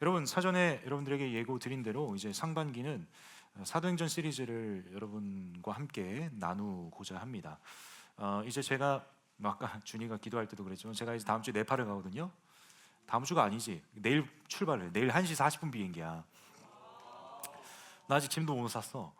여러분, 사전에 여러분들에게 예고 드린 대로 이제 상반기는 사도행전 시리즈를 여러분과 함께 나누고자 합니다. 이제 제가 아까 준이가 기도할 때도 그랬지만 제가 이제 다음 주에 네팔을 가거든요. 다음 주가 아니지, 내일 출발을 해. 내일 1시 40분 비행기야. 나 아직 짐도 못 샀어.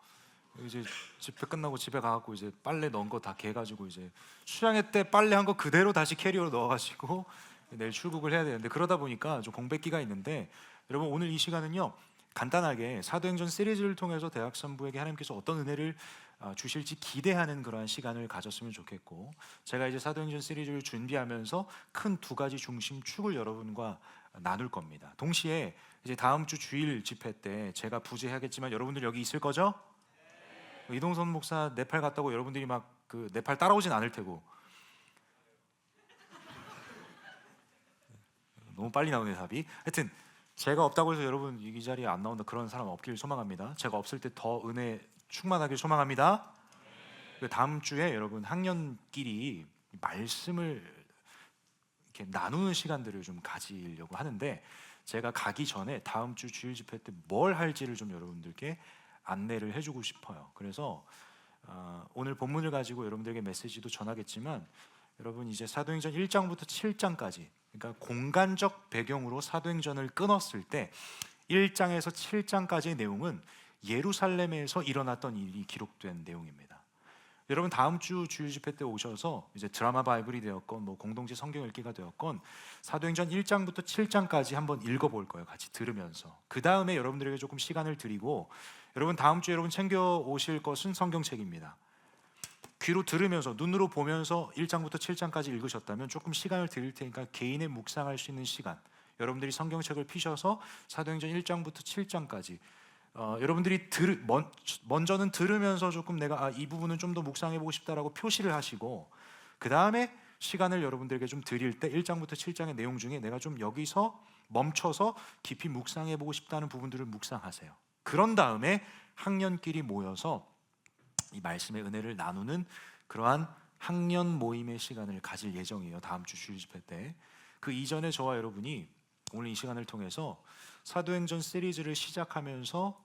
이제 집회 끝나고 집에 가갖고 이제 빨래 넣은 거 다 개가지고 이제 수양회 때 빨래 한 거 그대로 다시 캐리어로 넣어가지고 내일 출국을 해야 되는데, 그러다 보니까 좀 공백기가 있는데, 여러분 오늘 이 시간은요 간단하게 사도행전 시리즈를 통해서 대학선부에게 하나님께서 어떤 은혜를 주실지 기대하는 그러한 시간을 가졌으면 좋겠고, 제가 이제 사도행전 시리즈를 준비하면서 큰 두 가지 중심축을 여러분과 나눌 겁니다. 동시에 이제 다음 주 주일 집회 때 제가 부재하겠지만 여러분들 여기 있을 거죠? 이동선 목사 네팔 갔다고 여러분들이 막 그 네팔 따라오진 않을 테고. 너무 빨리 나오네 답이. 하여튼 제가 없다고 해서 여러분 이 자리에 안 나온다 그런 사람 없기를 소망합니다. 제가 없을 때 더 은혜 충만하길 소망합니다. 다음 주에 여러분 학년끼리 말씀을 이렇게 나누는 시간들을 좀 가지려고 하는데, 제가 가기 전에 다음 주 주일 집회 때 뭘 할지를 좀 여러분들께 안내를 해주고 싶어요. 그래서 오늘 본문을 가지고 여러분들에게 메시지도 전하겠지만, 여러분 이제 사도행전 1장부터 7장까지, 그러니까 공간적 배경으로 사도행전을 끊었을 때 1장에서 7장까지의 내용은 예루살렘에서 일어났던 일이 기록된 내용입니다. 여러분 다음 주 주일 집회 때 오셔서 이제 드라마 바이블이 되었건 뭐 공동체 성경 읽기가 되었건 사도행전 1장부터 7장까지 한번 읽어볼 거예요. 같이 들으면서 그 다음에 여러분들에게 조금 시간을 드리고, 여러분 다음 주에 여러분 챙겨 오실 것은 성경책입니다. 귀로 들으면서 눈으로 보면서 1장부터 7장까지 읽으셨다면 조금 시간을 드릴 테니까 개인의 묵상할 수 있는 시간, 여러분들이 성경책을 피셔서 사도행전 1장부터 7장까지 여러분들이 먼저는 들으면서 조금 내가 이 부분은 좀 더 묵상해보고 싶다라고 표시를 하시고, 그 다음에 시간을 여러분들에게 좀 드릴 때 1장부터 7장의 내용 중에 내가 좀 여기서 멈춰서 깊이 묵상해보고 싶다는 부분들을 묵상하세요. 그런 다음에 학년끼리 모여서 이 말씀의 은혜를 나누는 그러한 학년 모임의 시간을 가질 예정이에요. 다음 주 주일 집회 때. 그 이전에 저와 여러분이 오늘 이 시간을 통해서 사도행전 시리즈를 시작하면서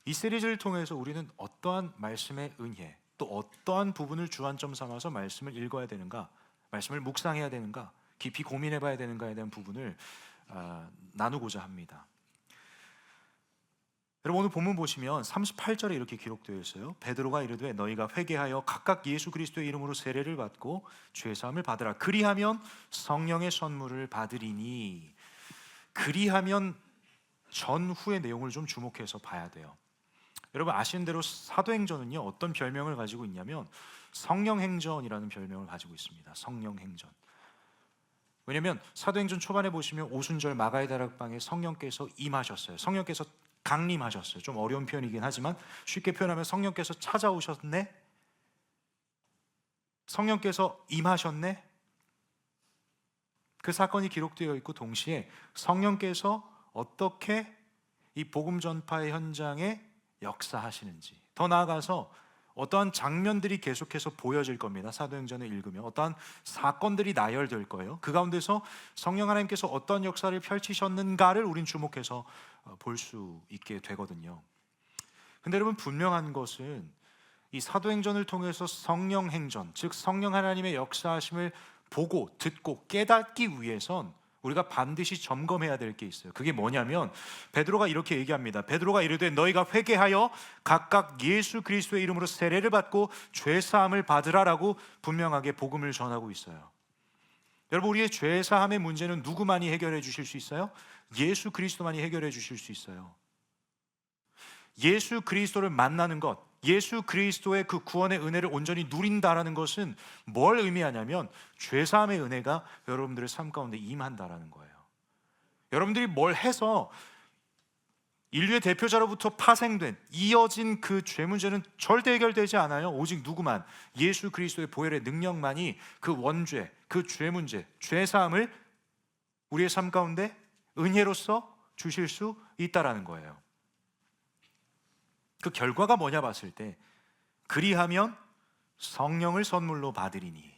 이 시리즈를 통해서 우리는 어떠한 말씀의 은혜, 또 어떠한 부분을 주안점 삼아서 말씀을 읽어야 되는가, 말씀을 묵상해야 되는가, 깊이 고민해봐야 되는가에 대한 부분을 나누고자 합니다. 여러분 오늘 본문 보시면 38절에 이렇게 기록되어 있어요. 베드로가 이르되 너희가 회개하여 각각 예수 그리스도의 이름으로 세례를 받고 죄 사함을 받으라. 그리하면 성령의 선물을 받으리니. 그리하면 전후의 내용을 좀 주목해서 봐야 돼요. 여러분 아시는 대로 사도행전은요 어떤 별명을 가지고 있냐면 성령행전이라는 별명을 가지고 있습니다. 성령행전. 왜냐하면 사도행전 초반에 보시면 오순절 마가의 다락방에 성령께서 임하셨어요. 성령께서 강림하셨어요. 좀 어려운 표현이긴 하지만 쉽게 표현하면 성령께서 찾아오셨네, 성령께서 임하셨네, 그 사건이 기록되어 있고, 동시에 성령께서 어떻게 이 복음 전파의 현장에 역사하시는지, 더 나아가서 어떠한 장면들이 계속해서 보여질 겁니다. 사도행전을 읽으면 어떠한 사건들이 나열될 거예요. 그 가운데서 성령 하나님께서 어떤 역사를 펼치셨는가를 우린 주목해서 볼 수 있게 되거든요. 근데 여러분 분명한 것은 이 사도행전을 통해서 성령 행전, 즉 성령 하나님의 역사하심을 보고 듣고 깨닫기 위해선 우리가 반드시 점검해야 될 게 있어요. 그게 뭐냐면 베드로가 이렇게 얘기합니다. 베드로가 이르되 너희가 회개하여 각각 예수 그리스도의 이름으로 세례를 받고 죄 사함을 받으라라고 분명하게 복음을 전하고 있어요. 여러분 우리의 죄 사함의 문제는 누구만이 해결해 주실 수 있어요? 예수 그리스도만이 해결해 주실 수 있어요. 예수 그리스도를 만나는 것, 예수 그리스도의 그 구원의 은혜를 온전히 누린다라는 것은 뭘 의미하냐면 죄사함의 은혜가 여러분들의 삶 가운데 임한다라는 거예요. 여러분들이 뭘 해서 인류의 대표자로부터 파생된 이어진 그 죄 문제는 절대 해결되지 않아요. 오직 누구만, 예수 그리스도의 보혈의 능력만이 그 원죄, 그 죄 문제, 죄사함을 우리의 삶 가운데 은혜로서 주실 수 있다라는 거예요. 그 결과가 뭐냐 봤을 때 그리하면 성령을 선물로 받으리니.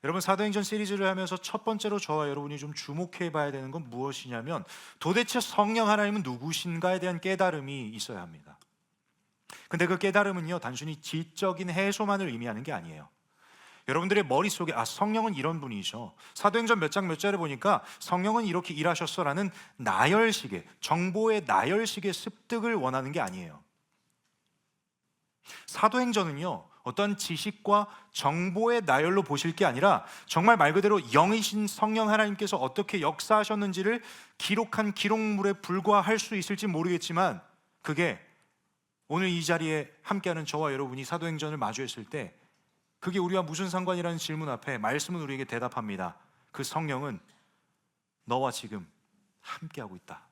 여러분, 사도행전 시리즈를 하면서 첫 번째로 저와 여러분이 좀 주목해 봐야 되는 건 무엇이냐면, 도대체 성령 하나님은 누구신가에 대한 깨달음이 있어야 합니다. 근데 그 깨달음은요, 단순히 지적인 해소만을 의미하는 게 아니에요. 여러분들의 머릿속에 성령은 이런 분이셔, 사도행전 몇 장 몇 절에 보니까 성령은 이렇게 일하셨어라는 나열식의, 정보의 나열식의 습득을 원하는 게 아니에요. 사도행전은요, 어떤 지식과 정보의 나열로 보실 게 아니라 정말 말 그대로 영이신 성령 하나님께서 어떻게 역사하셨는지를 기록한 기록물에 불과할 수 있을지 모르겠지만, 그게 오늘 이 자리에 함께하는 저와 여러분이 사도행전을 마주했을 때 그게 우리와 무슨 상관이라는 질문 앞에 말씀은 우리에게 대답합니다. 그 성령은 너와 지금 함께하고 있다.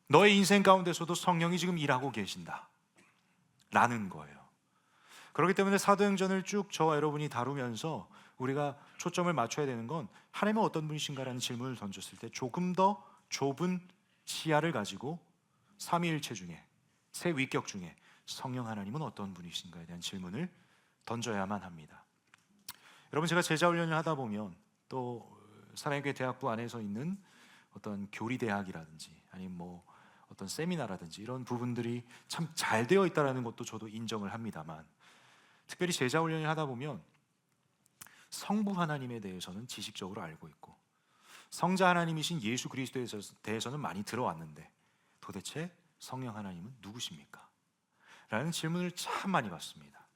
너의 인생 가운데서도 성령이 지금 일하고 계신다 라는 거예요. 그렇기 때문에 사도행전을 쭉 저와 여러분이 다루면서 우리가 초점을 맞춰야 되는 건, 하나님은 어떤 분이신가라는 질문을 던졌을 때 조금 더 좁은 시야를 가지고 삼위일체 중에, 세 위격 중에 성령 하나님은 어떤 분이신가에 대한 질문을 던져야만 합니다. 여러분, 제가 제자훈련을 하다 보면 또 사랑의 교회 대학부 안에서 있는 어떤 교리대학이라든지 아니면 뭐 어떤 세미나라든지 이런 부분들이 참 잘 되어 있다는 것도 저도 인정을 합니다만, 특별히 제자훈련을 하다 보면 성부 하나님에 대해서는 지식적으로 알고 있고 성자 하나님이신 예수 그리스도에 대해서는 많이 들어왔는데, 도대체 성령 하나님은 누구십니까? 라는 질문을 참 많이 받습니다.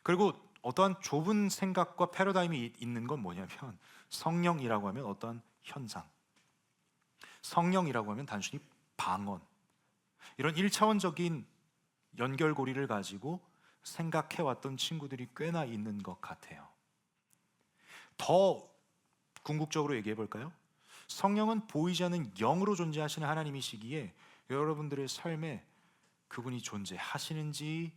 그리고 어떠한 좁은 생각과 패러다임이 있는 건 뭐냐면, 성령이라고 하면 어떠한 현상, 성령이라고 하면 단순히 방언, 이런 1차원적인 연결고리를 가지고 생각해왔던 친구들이 꽤나 있는 것 같아요. 더 궁극적으로 얘기해 볼까요? 성령은 보이지 않는 영으로 존재하시는 하나님이시기에 여러분들의 삶에 그분이 존재하시는지,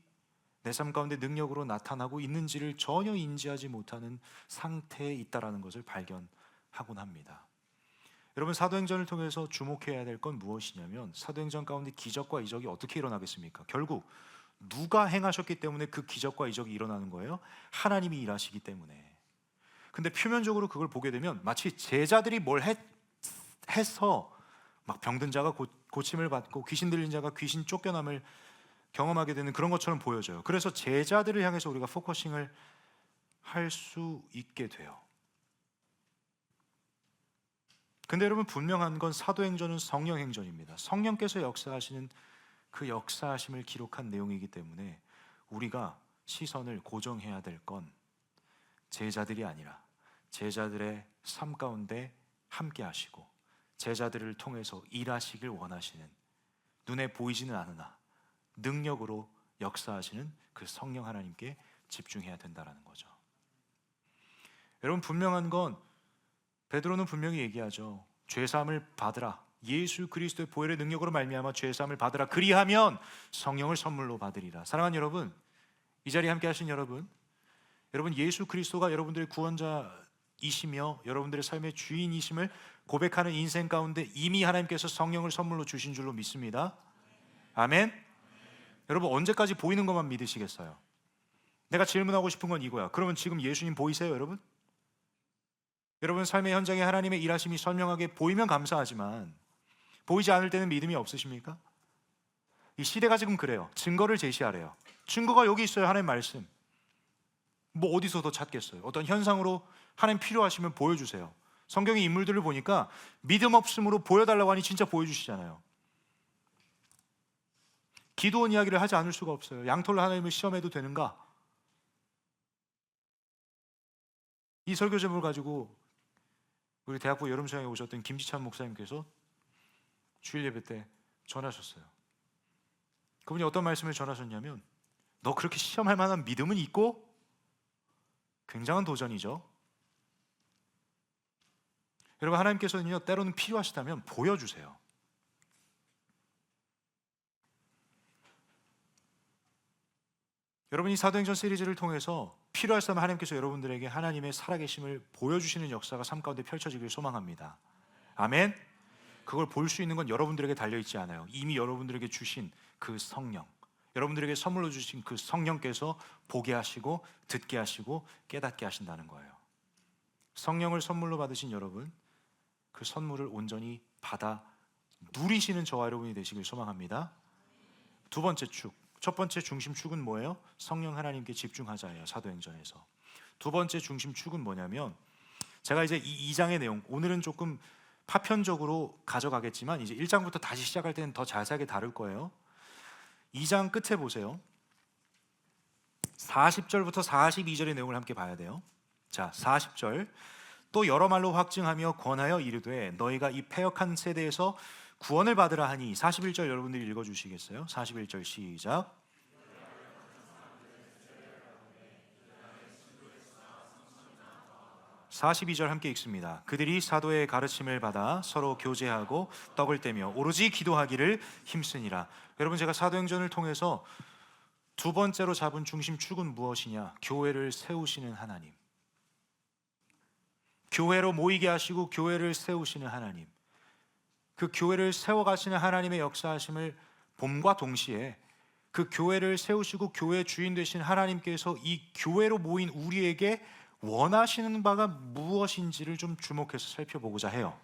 내 삶 가운데 능력으로 나타나고 있는지를 전혀 인지하지 못하는 상태에 있다는 것을 발견하곤 합니다. 여러분, 사도행전을 통해서 주목해야 될 건 무엇이냐면, 사도행전 가운데 기적과 이적이 어떻게 일어나겠습니까? 결국 누가 행하셨기 때문에 그 기적과 이적이 일어나는 거예요? 하나님이 일하시기 때문에. 근데 표면적으로 그걸 보게 되면 마치 제자들이 뭘 해서 막 병든 자가 고침을 받고 귀신 들린 자가 귀신 쫓겨남을 경험하게 되는 그런 것처럼 보여져요. 그래서 제자들을 향해서 우리가 포커싱을 할 수 있게 돼요. 근데 여러분, 분명한 건 사도행전은 성령행전입니다. 성령께서 역사하시는 그 역사하심을 기록한 내용이기 때문에 우리가 시선을 고정해야 될 건 제자들이 아니라 제자들의 삶 가운데 함께 하시고 제자들을 통해서 일하시길 원하시는, 눈에 보이지는 않으나 능력으로 역사하시는 그 성령 하나님께 집중해야 된다는 거죠. 여러분, 분명한 건 베드로는 분명히 얘기하죠. 죄사함을 받으라. 예수 그리스도의 보혈의 능력으로 말미암아 죄사함을 받으라. 그리하면 성령을 선물로 받으리라. 사랑하는 여러분, 이 자리에 함께 하신 여러분, 예수 그리스도가 여러분들의 구원자이시며 여러분들의 삶의 주인이심을 고백하는 인생 가운데 이미 하나님께서 성령을 선물로 주신 줄로 믿습니다. 아멘. 여러분, 언제까지 보이는 것만 믿으시겠어요? 내가 질문하고 싶은 건 이거야. 그러면 지금 예수님 보이세요, 여러분? 여러분 삶의 현장에 하나님의 일하심이 선명하게 보이면 감사하지만 보이지 않을 때는 믿음이 없으십니까? 이 시대가 지금 그래요. 증거를 제시하래요. 증거가 여기 있어요. 하나님 말씀. 뭐 어디서 더 찾겠어요? 어떤 현상으로 하나님 필요하시면 보여주세요. 성경의 인물들을 보니까 믿음 없음으로 보여달라고 하니 진짜 보여주시잖아요. 기도원 이야기를 하지 않을 수가 없어요. 양털로 하나님을 시험해도 되는가? 이 설교 제목을 가지고 우리 대학부 여름수양에 오셨던 김지찬 목사님께서 주일 예배 때 전하셨어요. 그분이 어떤 말씀을 전하셨냐면, 너 그렇게 시험할 만한 믿음은 있고? 굉장한 도전이죠. 여러분, 하나님께서는요, 때로는 필요하시다면 보여주세요. 여러분이 사도행전 시리즈를 통해서 필요하시다면 하나님께서 여러분들에게 하나님의 살아계심을 보여주시는 역사가 삶 가운데 펼쳐지길 소망합니다. 아멘. 그걸 볼 수 있는 건 여러분들에게 달려있지 않아요. 이미 여러분들에게 주신 그 성령, 여러분들에게 선물로 주신 그 성령께서 보게 하시고 듣게 하시고 깨닫게 하신다는 거예요. 성령을 선물로 받으신 여러분, 그 선물을 온전히 받아 누리시는 저와 여러분이 되시길 소망합니다. 두 번째 축, 첫 번째 중심축은 뭐예요? 성령 하나님께 집중하자예요. 사도행전에서. 두 번째 중심축은 뭐냐면, 제가 이제 이 2장의 내용, 오늘은 조금 파편적으로 가져가겠지만 이제 1장부터 다시 시작할 때는 더 자세하게 다룰 거예요. 2장 끝에 보세요. 40절부터 42절의 내용을 함께 봐야 돼요. 자, 40절. 또 여러 말로 확증하며 권하여 이르되 너희가 이 패역한 세대에서 구원을 받으라 하니. 41절 여러분들이 읽어주시겠어요? 41절 시작. 42절 함께 읽습니다. 그들이 사도의 가르침을 받아 서로 교제하고 떡을 떼며 오로지 기도하기를 힘쓰니라. 여러분, 제가 사도행전을 통해서 두 번째로 잡은 중심축은 무엇이냐? 교회를 세우시는 하나님, 교회로 모이게 하시고 교회를 세우시는 하나님, 그 교회를 세워가시는 하나님의 역사하심을 봄과 동시에 그 교회를 세우시고 교회 주인 되신 하나님께서 이 교회로 모인 우리에게 원하시는 바가 무엇인지를 좀 주목해서 살펴보고자 해요.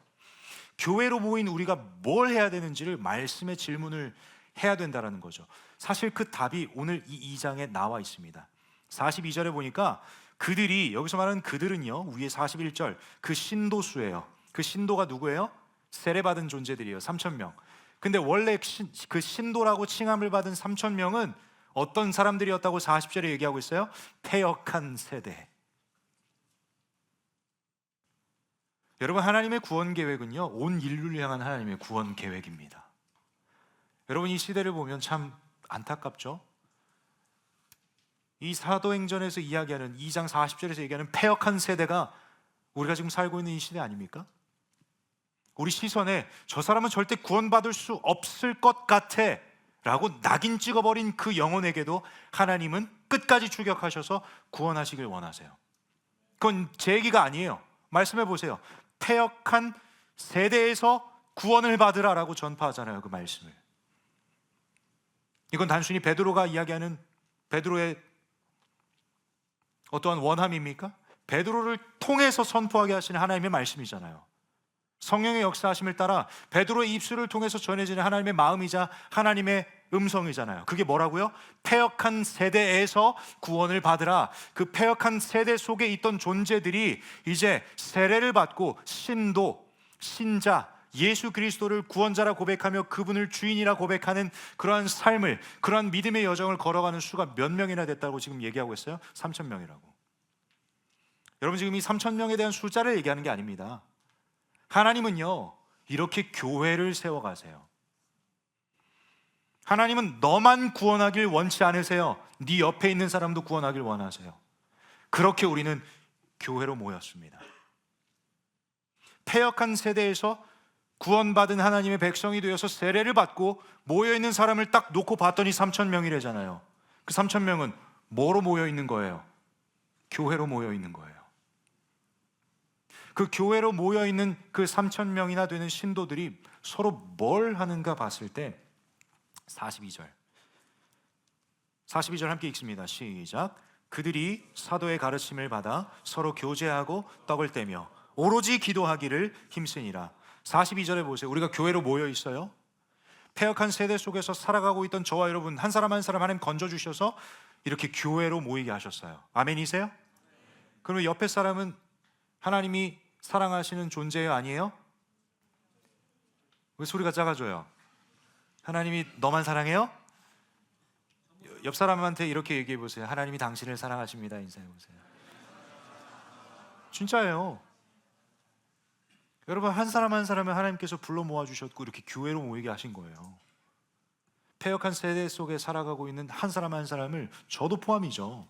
교회로 모인 우리가 뭘 해야 되는지를 말씀의 질문을 해야 된다는 거죠. 사실 그 답이 오늘 이 2장에 나와 있습니다. 42절에 보니까 그들이, 여기서 말하는 그들은요, 위에 41절 그 신도수예요. 그 신도가 누구예요? 세례받은 존재들이에요. 3,000명. 근데 원래 그 신도라고 칭함을 받은 3,000명은 어떤 사람들이었다고 40절에 얘기하고 있어요? 패역한 세대. 여러분, 하나님의 구원 계획은요, 온 인류를 향한 하나님의 구원 계획입니다. 여러분, 이 시대를 보면 참 안타깝죠? 이 사도행전에서 이야기하는 2장 40절에서 얘기하는 패역한 세대가 우리가 지금 살고 있는 이 시대 아닙니까? 우리 시선에 저 사람은 절대 구원받을 수 없을 것 같아 라고 낙인 찍어버린 그 영혼에게도 하나님은 끝까지 추격하셔서 구원하시길 원하세요. 그건 제 얘기가 아니에요. 말씀해 보세요. 패역한 세대에서 구원을 받으라라고 전파하잖아요, 그 말씀을. 이건 단순히 베드로가 이야기하는 베드로의 어떠한 원함입니까? 베드로를 통해서 선포하게 하시는 하나님의 말씀이잖아요. 성령의 역사하심을 따라 베드로의 입술을 통해서 전해지는 하나님의 마음이자 하나님의 음성이잖아요. 그게 뭐라고요? 패역한 세대에서 구원을 받으라. 그 패역한 세대 속에 있던 존재들이 이제 세례를 받고 신도, 신자, 예수 그리스도를 구원자라 고백하며 그분을 주인이라 고백하는 그러한 삶을, 그러한 믿음의 여정을 걸어가는 수가 몇 명이나 됐다고 지금 얘기하고 있어요? 3,000명이라고. 여러분, 지금 이 3,000명에 대한 숫자를 얘기하는 게 아닙니다. 하나님은요, 이렇게 교회를 세워가세요. 하나님은 너만 구원하길 원치 않으세요. 네 옆에 있는 사람도 구원하길 원하세요. 그렇게 우리는 교회로 모였습니다. 패역한 세대에서 구원받은 하나님의 백성이 되어서 세례를 받고 모여있는 사람을 딱 놓고 봤더니 3,000명이래잖아요. 그 3,000명은 뭐로 모여있는 거예요? 교회로 모여있는 거예요. 그 교회로 모여있는 그 3,000명이나 되는 신도들이 서로 뭘 하는가 봤을 때 42절 함께 읽습니다. 시작. 그들이 사도의 가르침을 받아 서로 교제하고 떡을 떼며 오로지 기도하기를 힘쓰니라. 42절에 보세요. 우리가 교회로 모여 있어요. 패역한 세대 속에서 살아가고 있던 저와 여러분 한 사람 한 사람 하나님 건져주셔서 이렇게 교회로 모이게 하셨어요. 아멘이세요? 그러면 옆에 사람은 하나님이 사랑하시는 존재예요, 아니에요? 왜 소리가 작아져요? 하나님이 너만 사랑해요? 옆 사람한테 이렇게 얘기해 보세요. 하나님이 당신을 사랑하십니다. 인사해 보세요. 진짜예요. 여러분, 한 사람 한 사람을 하나님께서 불러 모아주셨고 이렇게 교회로 모이게 하신 거예요. 패역한 세대 속에 살아가고 있는 한 사람 한 사람을, 저도 포함이죠,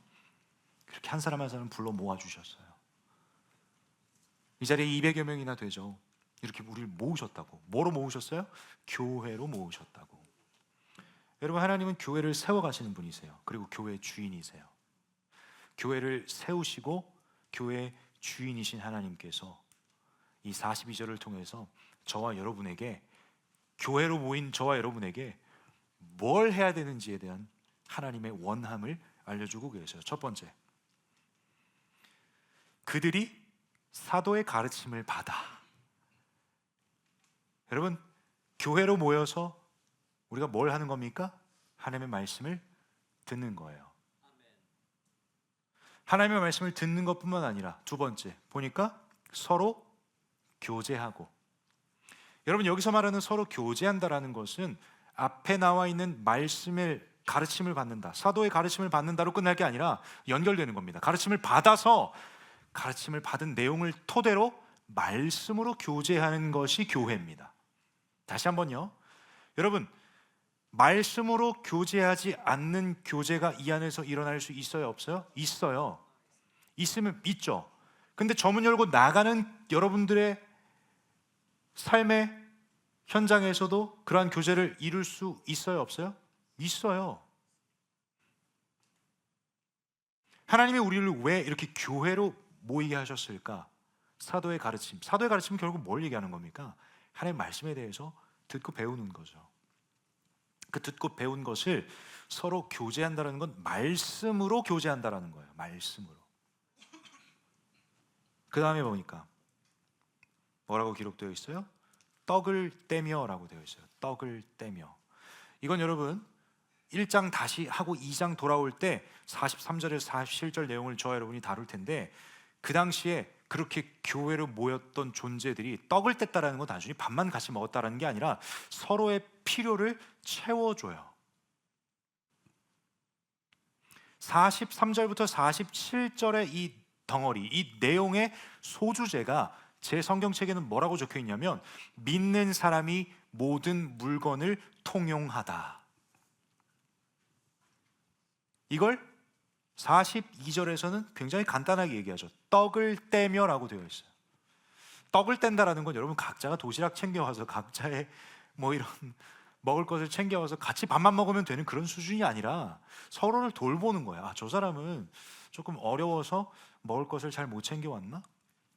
그렇게 한 사람 한 사람 불러 모아주셨어요. 이 자리에 200여 명이나 되죠. 이렇게 우리를 모으셨다고. 뭐로 모으셨어요? 교회로 모으셨다고. 여러분, 하나님은 교회를 세워가시는 분이세요. 그리고 교회의 주인이세요. 교회를 세우시고 교회의 주인이신 하나님께서 이 42절을 통해서 저와 여러분에게, 교회로 모인 저와 여러분에게 뭘 해야 되는지에 대한 하나님의 원함을 알려주고 계세요. 첫 번째, 그들이 사도의 가르침을 받아. 여러분, 교회로 모여서 우리가 뭘 하는 겁니까? 하나님의 말씀을 듣는 거예요. 하나님의 말씀을 듣는 것뿐만 아니라 두 번째, 보니까 서로 교제하고. 여러분, 여기서 말하는 서로 교제한다라는 것은 앞에 나와 있는 말씀을 가르침을 받는다, 사도의 가르침을 받는다로 끝날 게 아니라 연결되는 겁니다. 가르침을 받아서 가르침을 받은 내용을 토대로 말씀으로 교제하는 것이 교회입니다. 다시 한번요. 여러분, 말씀으로 교제하지 않는 교제가 이 안에서 일어날 수 있어요, 없어요? 있어요. 있으면 믿죠. 근데 저문 열고 나가는 여러분들의 삶의 현장에서도 그러한 교제를 이룰 수 있어요, 없어요? 있어요. 하나님이 우리를 왜 이렇게 교회로 모이게 하셨을까? 사도의 가르침. 사도의 가르침은 결국 뭘 얘기하는 겁니까? 하나님의 말씀에 대해서 듣고 배우는 거죠. 그 듣고 배운 것을 서로 교제한다는 건 말씀으로 교제한다는 거예요. 말씀으로. 그 다음에 보니까 뭐라고 기록되어 있어요? 떡을 떼며 라고 되어 있어요. 떡을 떼며. 이건 여러분 1장 다시 하고 2장 돌아올 때 43절에서 47절 내용을 저와 여러분이 다룰 텐데, 그 당시에 그렇게 교회로 모였던 존재들이 떡을 뗐다라는 건 단순히 밥만 같이 먹었다라는 게 아니라 서로의 필요를 채워줘요. 43절부터 47절의 이 덩어리, 이 내용의 소주제가 제 성경책에는 뭐라고 적혀 있냐면 믿는 사람이 모든 물건을 통용하다. 이걸 42절에서는 굉장히 간단하게 얘기하죠. 떡을 떼며 라고 되어 있어요. 떡을 뗀다라는 건 여러분 각자가 도시락 챙겨와서 각자의 뭐 이런 먹을 것을 챙겨와서 같이 밥만 먹으면 되는 그런 수준이 아니라 서로를 돌보는 거야. 아, 저 사람은 조금 어려워서 먹을 것을 잘 못 챙겨왔나?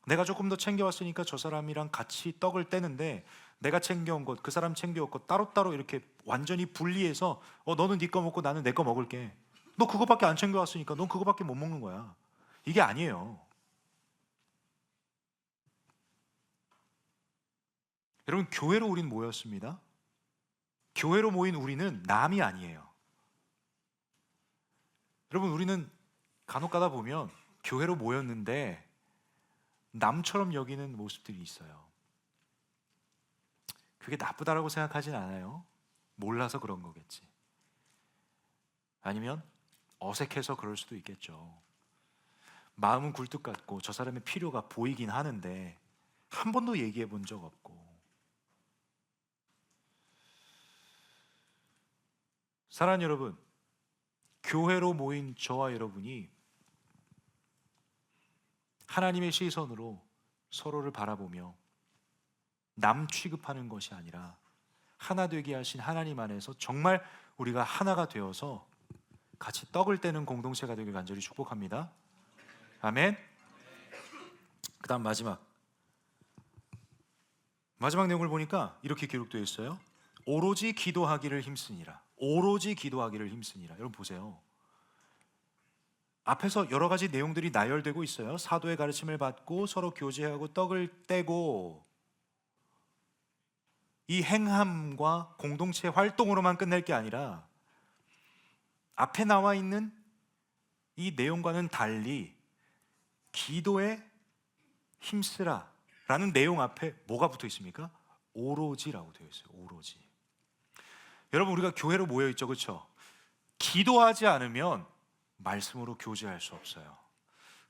내가 조금 더 챙겨왔으니까 저 사람이랑 같이 떡을 떼는데 내가 챙겨온 것, 그 사람 챙겨온 것 따로따로 이렇게 완전히 분리해서 너는 네 거 먹고 나는 내 거 먹을게. 너 그거밖에 안 챙겨왔으니까 넌 그거밖에 못 먹는 거야. 이게 아니에요. 여러분, 교회로 우린 모였습니다. 교회로 모인 우리는 남이 아니에요. 여러분, 우리는 간혹 가다 보면 교회로 모였는데 남처럼 여기는 모습들이 있어요. 그게 나쁘다라고 생각하진 않아요. 몰라서 그런 거겠지. 아니면 어색해서 그럴 수도 있겠죠. 마음은 굴뚝 같고 저 사람의 필요가 보이긴 하는데 한 번도 얘기해 본 적 없고. 사랑하는 여러분, 교회로 모인 저와 여러분이 하나님의 시선으로 서로를 바라보며 남 취급하는 것이 아니라 하나 되게 하신 하나님 안에서 정말 우리가 하나가 되어서 같이 떡을 떼는 공동체가 되길 간절히 축복합니다. 아멘. 그 다음 마지막 내용을 보니까 이렇게 기록되어 있어요. 오로지 기도하기를 힘쓰니라. 오로지 기도하기를 힘쓰니라. 여러분 보세요. 앞에서 여러 가지 내용들이 나열되고 있어요. 사도의 가르침을 받고 서로 교제하고 떡을 떼고, 이 행함과 공동체 활동으로만 끝낼 게 아니라 앞에 나와 있는 이 내용과는 달리 기도에 힘쓰라 라는 내용 앞에 뭐가 붙어 있습니까? 오로지라고 되어 있어요. 오로지. 여러분, 우리가 교회로 모여 있죠, 그렇죠? 기도하지 않으면 말씀으로 교제할 수 없어요.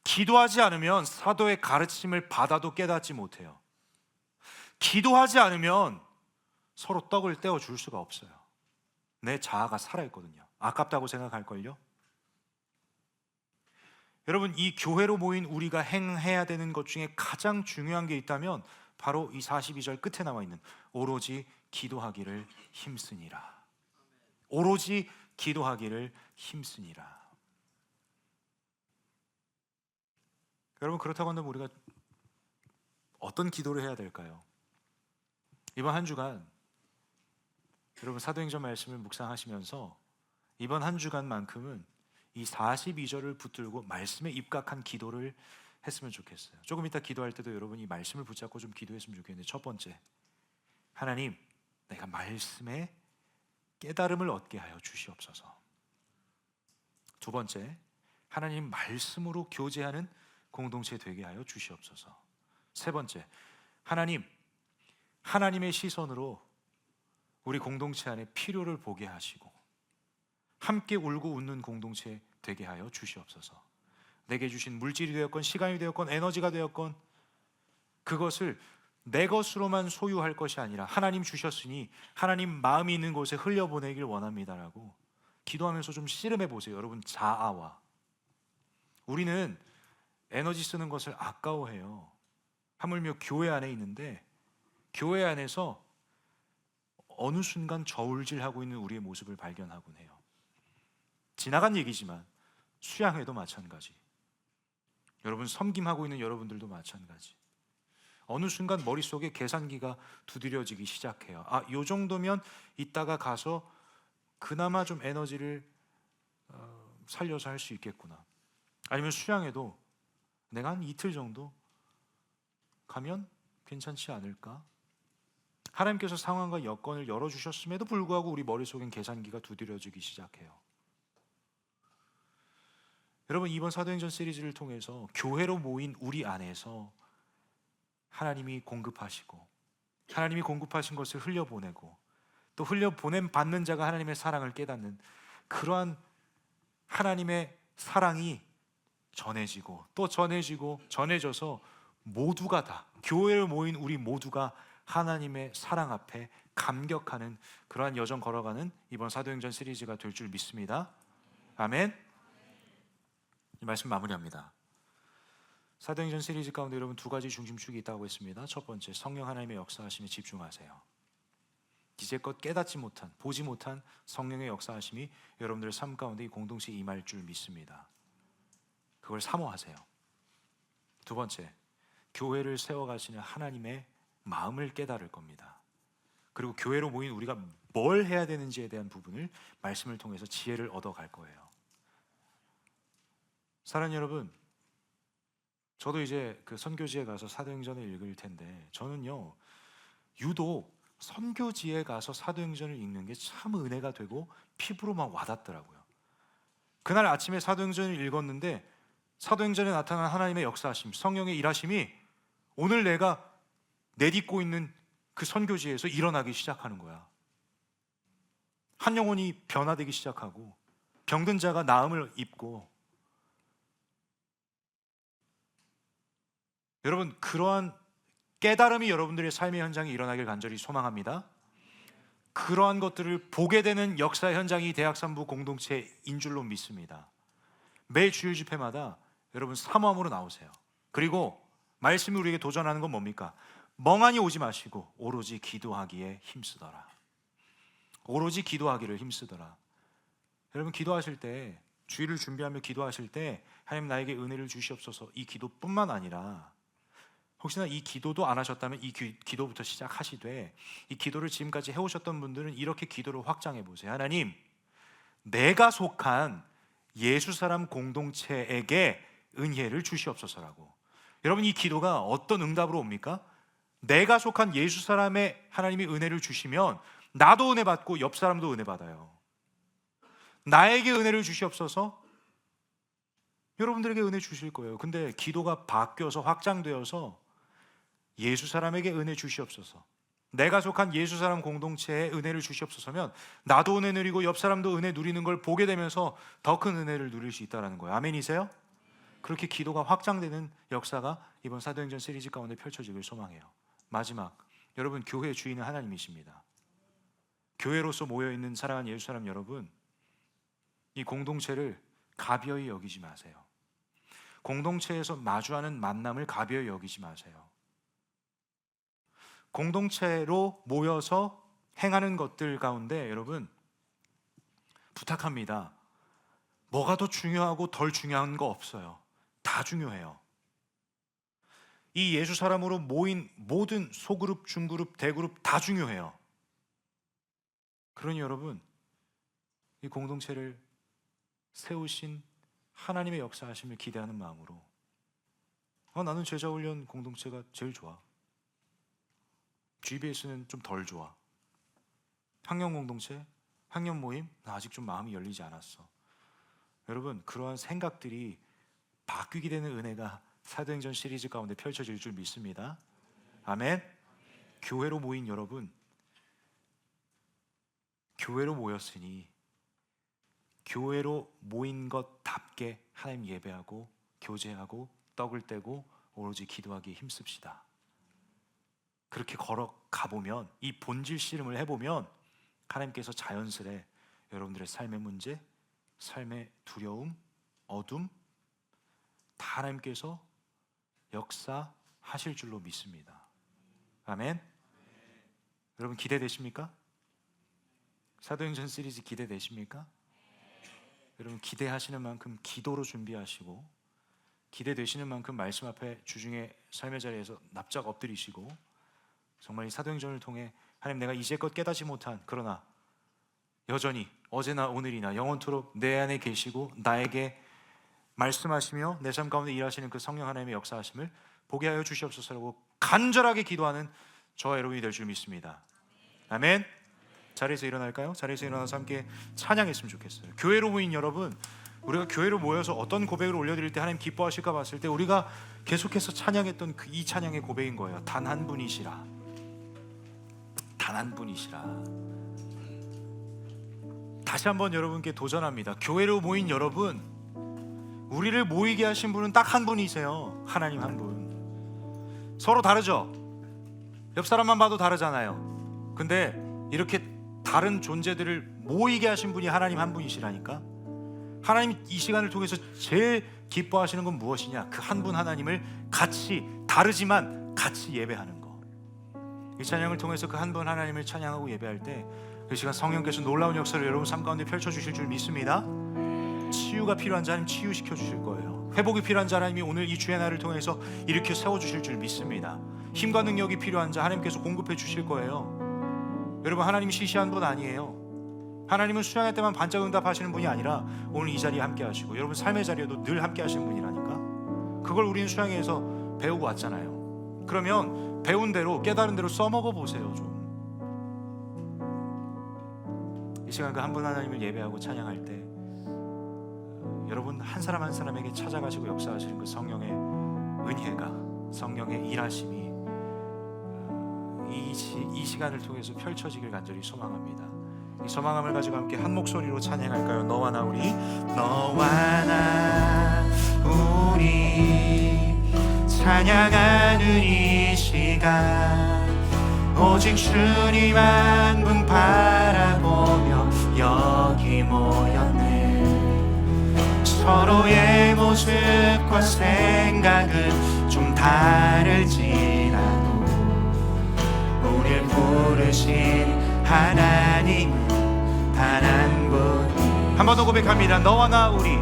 기도하지 않으면 사도의 가르침을 받아도 깨닫지 못해요. 기도하지 않으면 서로 떡을 떼어 줄 수가 없어요. 내 자아가 살아있거든요. 아깝다고 생각할걸요? 여러분, 이 교회로 모인 우리가 행해야 되는 것 중에 가장 중요한 게 있다면 바로 이 42절 끝에 나와 있는 오로지 기도하기를 힘쓰니라. 오로지 기도하기를 힘쓰니라. 여러분, 그렇다고 한다면 우리가 어떤 기도를 해야 될까요? 이번 한 주간 여러분 사도행전 말씀을 묵상하시면서 이번 한 주간만큼은 이 42절을 붙들고 말씀에 입각한 기도를 했으면 좋겠어요. 조금 이따 기도할 때도 여러분이 말씀을 붙잡고 좀 기도했으면 좋겠는데, 첫 번째, 하나님, 내가 말씀에 깨달음을 얻게 하여 주시옵소서. 두 번째, 하나님 말씀으로 교제하는 공동체 되게 하여 주시옵소서. 세 번째, 하나님, 하나님의 시선으로 우리 공동체 안에 필요를 보게 하시고 함께 울고 웃는 공동체 되게 하여 주시옵소서. 내게 주신 물질이 되었건 시간이 되었건 에너지가 되었건 그것을 내 것으로만 소유할 것이 아니라 하나님 주셨으니 하나님 마음이 있는 곳에 흘려보내길 원합니다라고 기도하면서 좀 씨름해 보세요. 여러분, 자아와 우리는 에너지 쓰는 것을 아까워해요. 하물며 교회 안에 있는데 교회 안에서 어느 순간 저울질하고 있는 우리의 모습을 발견하곤 해요. 지나간 얘기지만 수양회도 마찬가지, 여러분 섬김하고 있는 여러분들도 마찬가지. 어느 순간 머릿속에 계산기가 두드려지기 시작해요. 요 정도면 이따가 가서 그나마 좀 에너지를 살려서 할 수 있겠구나. 아니면 수양회도 내가 한 이틀 정도 가면 괜찮지 않을까? 하나님께서 상황과 여건을 열어주셨음에도 불구하고 우리 머릿속엔 계산기가 두드려지기 시작해요. 여러분, 이번 사도행전 시리즈를 통해서 교회로 모인 우리 안에서 하나님이 공급하시고 하나님이 공급하신 것을 흘려보내고 또 흘려보냄 받는 자가 하나님의 사랑을 깨닫는 그러한 하나님의 사랑이 전해지고 또 전해지고 전해져서 모두가 다, 교회로 모인 우리 모두가 하나님의 사랑 앞에 감격하는 그러한 여정 걸어가는 이번 사도행전 시리즈가 될 줄 믿습니다. 아멘. 이 말씀 마무리합니다. 사도행전 시리즈 가운데 여러분 두 가지 중심축이 있다고 했습니다. 첫 번째, 성령 하나님의 역사하심에 집중하세요. 이제껏 깨닫지 못한, 보지 못한 성령의 역사하심이 여러분들의 삶 가운데 이 공동체에 임할 줄 믿습니다. 그걸 사모하세요. 두 번째, 교회를 세워가시는 하나님의 마음을 깨달을 겁니다. 그리고 교회로 모인 우리가 뭘 해야 되는지에 대한 부분을 말씀을 통해서 지혜를 얻어갈 거예요. 사랑하는 여러분, 저도 이제 그 선교지에 가서 사도행전을 읽을 텐데 저는요 유독 선교지에 가서 사도행전을 읽는 게 참 은혜가 되고 피부로 막 와닿더라고요. 그날 아침에 사도행전을 읽었는데 사도행전에 나타난 하나님의 역사하심, 성령의 일하심이 오늘 내가 내딛고 있는 그 선교지에서 일어나기 시작하는 거야. 한 영혼이 변화되기 시작하고 병든 자가 나음을 입고, 여러분 그러한 깨달음이 여러분들의 삶의 현장에 일어나길 간절히 소망합니다. 그러한 것들을 보게 되는 역사 현장이 대학산부 공동체인 줄로 믿습니다. 매 주일 집회마다 여러분 사모함으로 나오세요. 그리고 말씀이 우리에게 도전하는 건 뭡니까? 멍하니 오지 마시고 오로지 기도하기에 힘쓰더라. 오로지 기도하기를 힘쓰더라. 여러분 기도하실 때, 주일을 준비하며 기도하실 때 하나님 나에게 은혜를 주시옵소서, 이 기도뿐만 아니라 혹시나 이 기도도 안 하셨다면 이 기도부터 시작하시되, 이 기도를 지금까지 해오셨던 분들은 이렇게 기도를 확장해 보세요. 하나님, 내가 속한 예수 사람 공동체에게 은혜를 주시옵소서라고. 여러분 이 기도가 어떤 응답으로 옵니까? 내가 속한 예수 사람의 하나님이 은혜를 주시면 나도 은혜 받고 옆 사람도 은혜 받아요. 나에게 은혜를 주시옵소서, 여러분들에게 은혜 주실 거예요. 근데 기도가 바뀌어서 확장되어서 예수 사람에게 은혜 주시옵소서, 내가 속한 예수 사람 공동체에 은혜를 주시옵소서면 나도 은혜 누리고 옆 사람도 은혜 누리는 걸 보게 되면서 더 큰 은혜를 누릴 수 있다는 거예요. 아멘이세요? 그렇게 기도가 확장되는 역사가 이번 사도행전 시리즈 가운데 펼쳐지길 소망해요. 마지막, 여러분 교회의 주인은 하나님이십니다. 교회로서 모여있는 사랑하는 예수 사람 여러분, 이 공동체를 가벼이 여기지 마세요. 공동체에서 마주하는 만남을 가벼이 여기지 마세요. 공동체로 모여서 행하는 것들 가운데 여러분 부탁합니다. 뭐가 더 중요하고 덜 중요한 거 없어요. 다 중요해요. 이 예수 사람으로 모인 모든 소그룹, 중그룹, 대그룹 다 중요해요. 그러니 여러분 이 공동체를 세우신 하나님의 역사하심을 기대하는 마음으로 나는 제자훈련 공동체가 제일 좋아. GBS는 좀 덜 좋아. 학년 공동체, 학년 모임, 나 아직 좀 마음이 열리지 않았어. 여러분, 그러한 생각들이 바뀌게 되는 은혜가 사도행전 시리즈 가운데 펼쳐질 줄 믿습니다. 아멘. 교회로 모인 여러분, 교회로 모였으니 교회로 모인 것답게 하나님 예배하고 교제하고 떡을 떼고 오로지 기도하기에 힘씁시다. 그렇게 걸어가 보면, 이 본질 씨름을 해보면 하나님께서 자연스레 여러분들의 삶의 문제, 삶의 두려움, 어둠 다 하나님께서 역사하실 줄로 믿습니다. 아멘. 여러분 기대되십니까? 사도행전 시리즈 기대되십니까? 여러분 기대하시는 만큼 기도로 준비하시고, 기대되시는 만큼 말씀 앞에 주중에 삶의 자리에서 납작 엎드리시고, 정말 이 사도행전을 통해 하나님, 내가 이제껏 깨닫지 못한, 그러나 여전히 어제나 오늘이나 영원토록 내 안에 계시고 나에게 말씀하시며 내 삶 가운데 일하시는 그 성령 하나님의 역사하심을 보게 하여 주시옵소서라고 간절하게 기도하는 저와 여러분이 될 줄 믿습니다. 아멘. 자리에서 일어날까요? 자리에서 일어나서 함께 찬양했으면 좋겠어요. 교회로 모인 여러분, 우리가 교회로 모여서 어떤 고백을 올려드릴 때 하나님 기뻐하실까 봤을 때 우리가 계속해서 찬양했던 이 찬양의 고백인 거예요. 단 한 분이시라. 단 한 분이시라. 다시 한번 여러분께 도전합니다. 교회로 모인 여러분, 우리를 모이게 하신 분은 딱 한 분이세요. 하나님 한 분. 서로 다르죠? 옆 사람만 봐도 다르잖아요. 근데 이렇게 다른 존재들을 모이게 하신 분이 하나님 한 분이시라니까. 하나님 이 시간을 통해서 제일 기뻐하시는 건 무엇이냐? 그 한 분 하나님을 같이, 다르지만 같이 예배하는 거. 이 찬양을 통해서 그 한 분 하나님을 찬양하고 예배할 때 그 시간 성령께서 놀라운 역사를 여러분 삶 가운데 펼쳐주실 줄 믿습니다. 치유가 필요한 자 하나님 치유시켜 주실 거예요. 회복이 필요한 자 하나님이 오늘 이 주의 날을 통해서 일으켜 세워주실 줄 믿습니다. 힘과 능력이 필요한 자 하나님께서 공급해 주실 거예요. 여러분, 하나님이 시시한 분 아니에요. 하나님은 수양할 때만 반짝 응답하시는 분이 아니라 오늘 이 자리에 함께 하시고 여러분 삶의 자리에도 늘 함께 하시는 분이라니까. 그걸 우리는 수양회에서 배우고 왔잖아요. 그러면 배운 대로, 깨달은 대로 써먹어 보세요. 좀 이 시간 그 한 분 하나님을 예배하고 찬양할 때 여러분 한 사람 한 사람에게 찾아가시고 역사하시는 그 성령의 은혜가, 성령의 일하심이 이 시간을 통해서 펼쳐지길 간절히 소망합니다. 이 소망함을 가지고 함께 한 목소리로 찬양할까요? 너와 나 우리, 너와 나 우리 찬양하는 이 시간, 오직 주님 한 분 바라보며 여기 모였네. 서로의 모습과 생각은 좀 다를지라도 우릴 부르신 하나님은 단 한 분. 한 번 더 고백합니다. 너와 나 우리,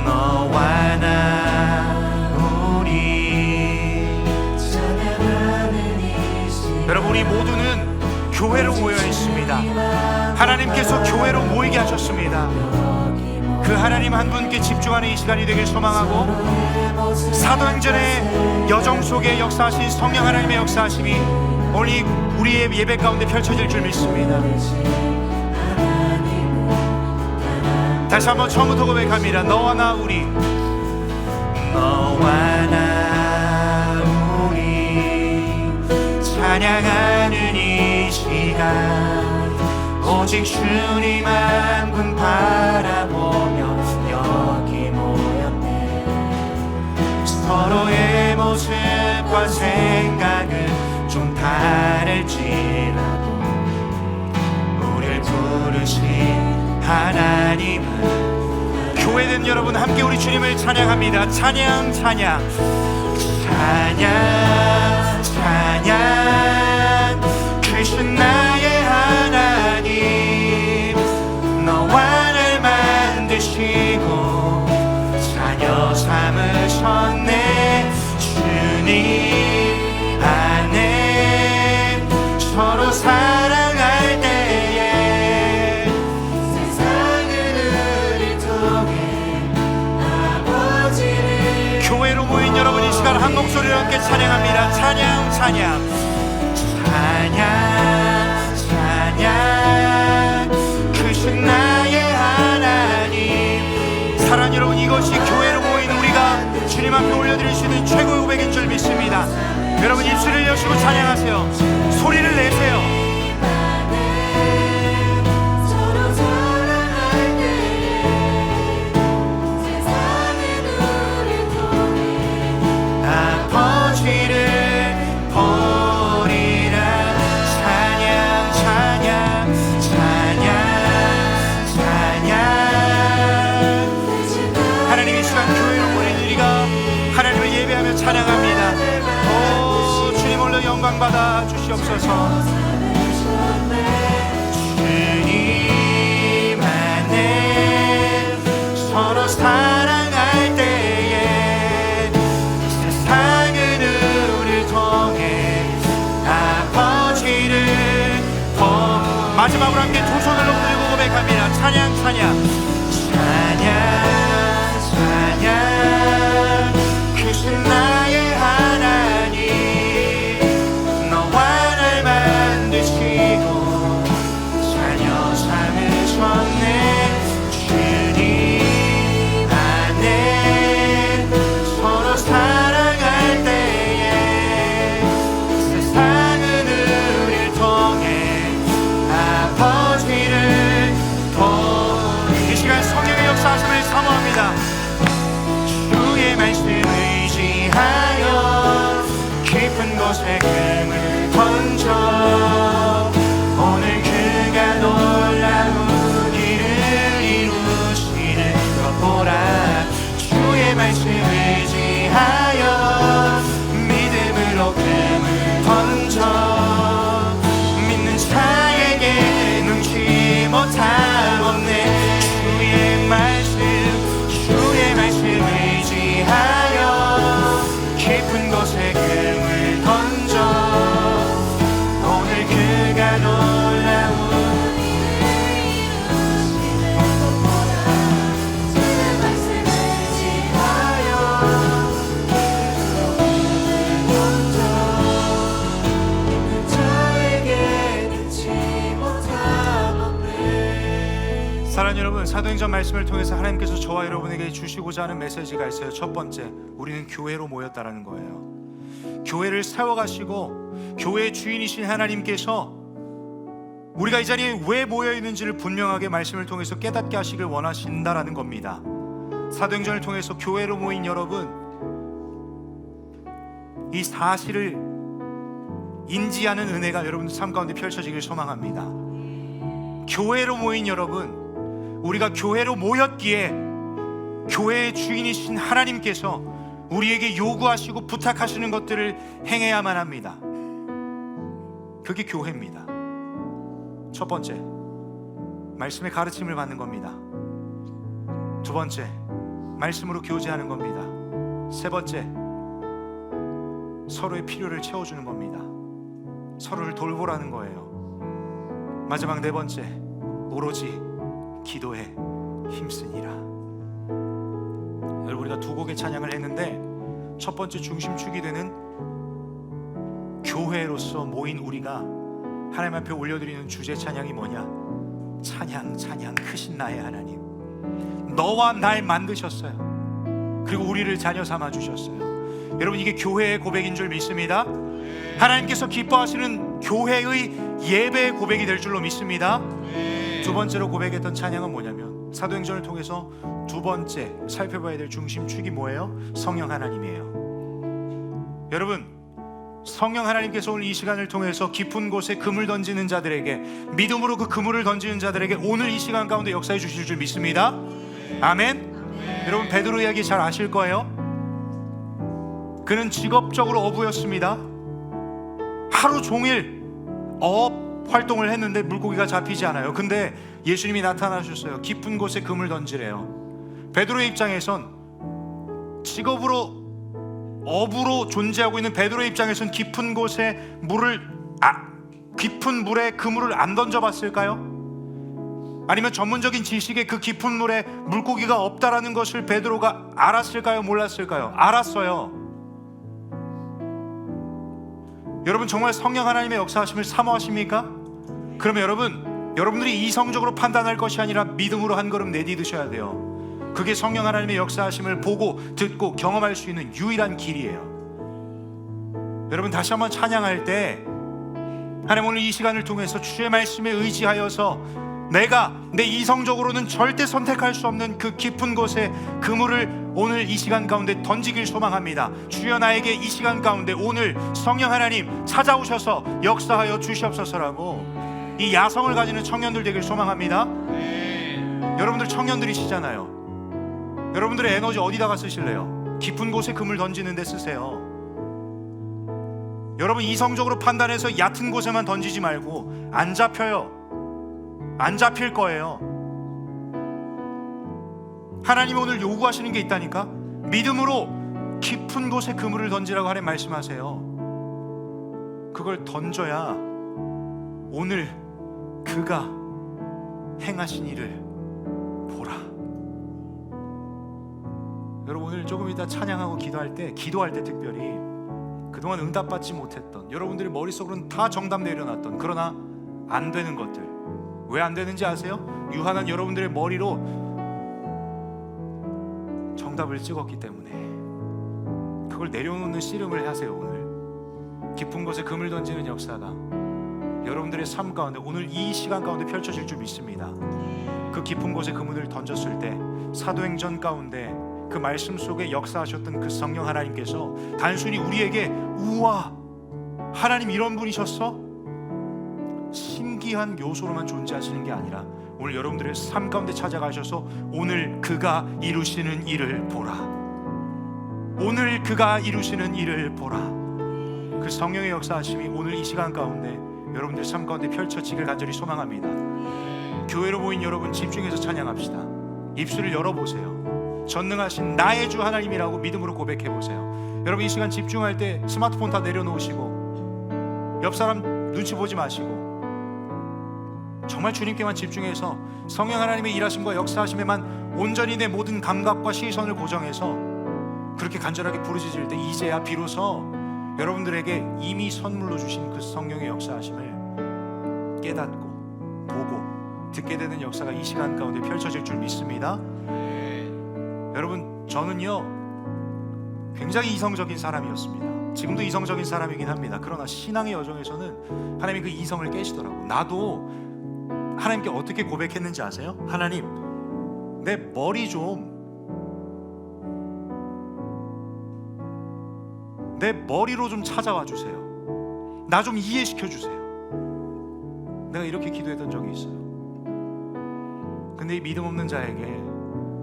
너와 나 우리 찬양하는 이 시간. 여러분, 우리 모두는 교회로 모여 있습니다. 하나님께서 교회로 모이게 하셨습니다. 그 하나님 한 분께 집중하는 이 시간이 되길 소망하고, 사도행전의 여정 속에 역사하신 성령 하나님의 역사하심이 오늘 우리의 예배 가운데 펼쳐질 줄 믿습니다. 다시 한번 처음부터 고백합니다. 너와 나 우리, 너와 나 우리 찬양하는 이 시간, 오직 주님 한 분 바라보며 여기 모였네. 서로의 모습과 생각은 좀 다를지라도 우릴 부르신 하나님은. 교회된 여러분 함께 우리 주님을 찬양합니다. 찬양 찬양 찬양 찬양, 크신 나의 하나님, 너와 날 만드시고 자녀 삼으셨네. 주님 안에 서로 사랑할 때에 세상 한 목소리로 함께 찬양합니다. 찬양 찬양 찬양 찬양 크신 나의 하나님. 사랑하는 여러분, 이것이 교회로 모인 우리가 주님 앞에 올려드릴 수 있는 최고의 고백인 줄 믿습니다. 여러분 입술을 여시고 찬양하세요. 소리를 내세요. 찬양합니다. 오 주님 홀로 영광 받아 주시옵소서. 주님 안에 서로 사랑할 때에 세상은 우리를 통해 아버지를 마지막으로 함께 두 손을 높이고 고백합니다. 찬양 찬양 찬양 찬양 크신 나의 하나님. 너와 날 만드시고 자녀 삼으셨네. 주님 안에 서로 사랑할 때에 세상은 우리를 통해 아버지를 이 시간 성령의 역사하심을 사모합니다. 주의 말씀을 하여 깊은 곳에 금을 던져 오늘 그가 놀라운 일을 이루시는 것 보라. 주의 말씀 의지하여 믿음으로 금을 던져 믿는 자에게 눈치 못함 없네. 주의 말씀 의지하여 깊은 곳에 금을 던져 오늘 그가 놀라운 주의 말씀을 지하여 금을 던져 있는 자에게 눈치 못함 없네. 사랑하는 여러분, 사도행전 말씀을 통해서 하나님께서 저와 여러분에게 주시고자 하는 메시지가 있어요. 첫 번째, 우리는 교회로 모였다라는 거예요. 교회를 세워가시고 교회의 주인이신 하나님께서 우리가 이 자리에 왜 모여있는지를 분명하게 말씀을 통해서 깨닫게 하시길 원하신다라는 겁니다. 사도행전을 통해서 교회로 모인 여러분, 이 사실을 인지하는 은혜가 여러분 삶 가운데 펼쳐지길 소망합니다. 교회로 모인 여러분, 우리가 교회로 모였기에 교회의 주인이신 하나님께서 우리에게 요구하시고 부탁하시는 것들을 행해야만 합니다. 그게 교회입니다. 첫 번째, 말씀의 가르침을 받는 겁니다. 두 번째, 말씀으로 교제하는 겁니다. 세 번째, 서로의 필요를 채워주는 겁니다. 서로를 돌보라는 거예요. 마지막 네 번째, 오로지 기도에 힘쓰니라. 여러분, 우리가 두 곡의 찬양을 했는데 첫 번째 중심축이 되는 교회로서 모인 우리가 하나님 앞에 올려드리는 주제 찬양이 뭐냐? 찬양 찬양 크신 나의 하나님. 너와 날 만드셨어요. 그리고 우리를 자녀 삼아 주셨어요. 여러분, 이게 교회의 고백인 줄 믿습니다. 하나님께서 기뻐하시는 교회의 예배의 고백이 될 줄로 믿습니다. 두 번째로 고백했던 찬양은 뭐냐면, 사도행전을 통해서 두 번째 살펴봐야 될 중심축이 뭐예요? 성령 하나님이에요. 여러분, 성령 하나님께서 오늘 이 시간을 통해서 깊은 곳에 그물 던지는 자들에게, 믿음으로 그 그물을 던지는 자들에게 오늘 이 시간 가운데 역사해 주실 줄 믿습니다. 아멘. 여러분, 베드로 이야기 잘 아실 거예요. 그는 직업적으로 어부였습니다. 하루 종일 어업 활동을 했는데 물고기가 잡히지 않아요. 근데 예수님이 나타나셨어요. 깊은 곳에 금을 던지래요. 베드로의 입장에선, 직업으로 어부로 존재하고 있는 베드로의 입장에선 깊은 곳에 깊은 물에 그물을 안 던져봤을까요? 아니면 전문적인 지식에 그 깊은 물에 물고기가 없다라는 것을 베드로가 알았을까요? 몰랐을까요? 알았어요. 여러분 정말 성령 하나님의 역사하심을 사모하십니까? 그러면 여러분들이 이성적으로 판단할 것이 아니라 믿음으로 한 걸음 내디드셔야 돼요. 그게 성령 하나님의 역사하심을 보고 듣고 경험할 수 있는 유일한 길이에요. 여러분 다시 한번 찬양할 때 하나님 오늘 이 시간을 통해서 주의 말씀에 의지하여서 내가 내 이성적으로는 절대 선택할 수 없는 그 깊은 곳에 그물을 오늘 이 시간 가운데 던지길 소망합니다. 주여 나에게 이 시간 가운데 오늘 성령 하나님 찾아오셔서 역사하여 주시옵소서라고 이 야성을 가지는 청년들 되길 소망합니다. 여러분들 청년들이시잖아요. 여러분들의 에너지 어디다가 쓰실래요? 깊은 곳에 그물 던지는 데 쓰세요. 여러분 이성적으로 판단해서 얕은 곳에만 던지지 말고 안 잡혀요. 안 잡힐 거예요. 하나님이 오늘 요구하시는 게 있다니까. 믿음으로 깊은 곳에 그물을 던지라고 하나님 말씀하세요. 그걸 던져야 오늘 그가 행하신 일을 보라. 여러분 오늘 조금 이따 찬양하고 기도할 때 특별히 그동안 응답받지 못했던 여러분들의 머릿속으로는 다 정답 내려놨던 그러나 안 되는 것들, 왜 안 되는지 아세요? 유한한 여러분들의 머리로 정답을 찍었기 때문에 그걸 내려놓는 씨름을 하세요. 오늘 깊은 곳에 금을 던지는 역사가 여러분들의 삶 가운데 오늘 이 시간 가운데 펼쳐질 줄 믿습니다. 그 깊은 곳에 그물을 던졌을 때 사도행전 가운데 그 말씀 속에 역사하셨던 그 성령 하나님께서 단순히 우리에게 우와 하나님 이런 분이셨어? 신기한 요소로만 존재하시는 게 아니라 오늘 여러분들의 삶 가운데 찾아가셔서 오늘 그가 이루시는 일을 보라. 오늘 그가 이루시는 일을 보라. 그 성령의 역사하심이 오늘 이 시간 가운데 여러분들 삶 가운데 펼쳐지길 간절히 소망합니다. 교회로 모인 여러분 집중해서 찬양합시다. 입술을 열어보세요. 전능하신 나의 주 하나님이라고 믿음으로 고백해보세요. 여러분 이 시간 집중할 때 스마트폰 다 내려놓으시고 옆 사람 눈치 보지 마시고 정말 주님께만 집중해서 성령 하나님의 일하심과 역사하심에만 온전히 내 모든 감각과 시선을 고정해서 그렇게 간절하게 부르짖을 때 이제야 비로소 여러분들에게 이미 선물로 주신 그 성령의 역사하심을 깨닫고 보고 듣게 되는 역사가 이 시간 가운데 펼쳐질 줄 믿습니다. 여러분 저는요 굉장히 이성적인 사람이었습니다. 지금도 이성적인 사람이긴 합니다. 그러나 신앙의 여정에서는 하나님이 그 이성을 깨시더라고요. 나도 하나님께 어떻게 고백했는지 아세요? 하나님 내 머리 내 머리로 좀 찾아와 주세요. 나 좀 이해시켜 주세요. 내가 이렇게 기도했던 적이 있어요. 근데 이 믿음 없는 자에게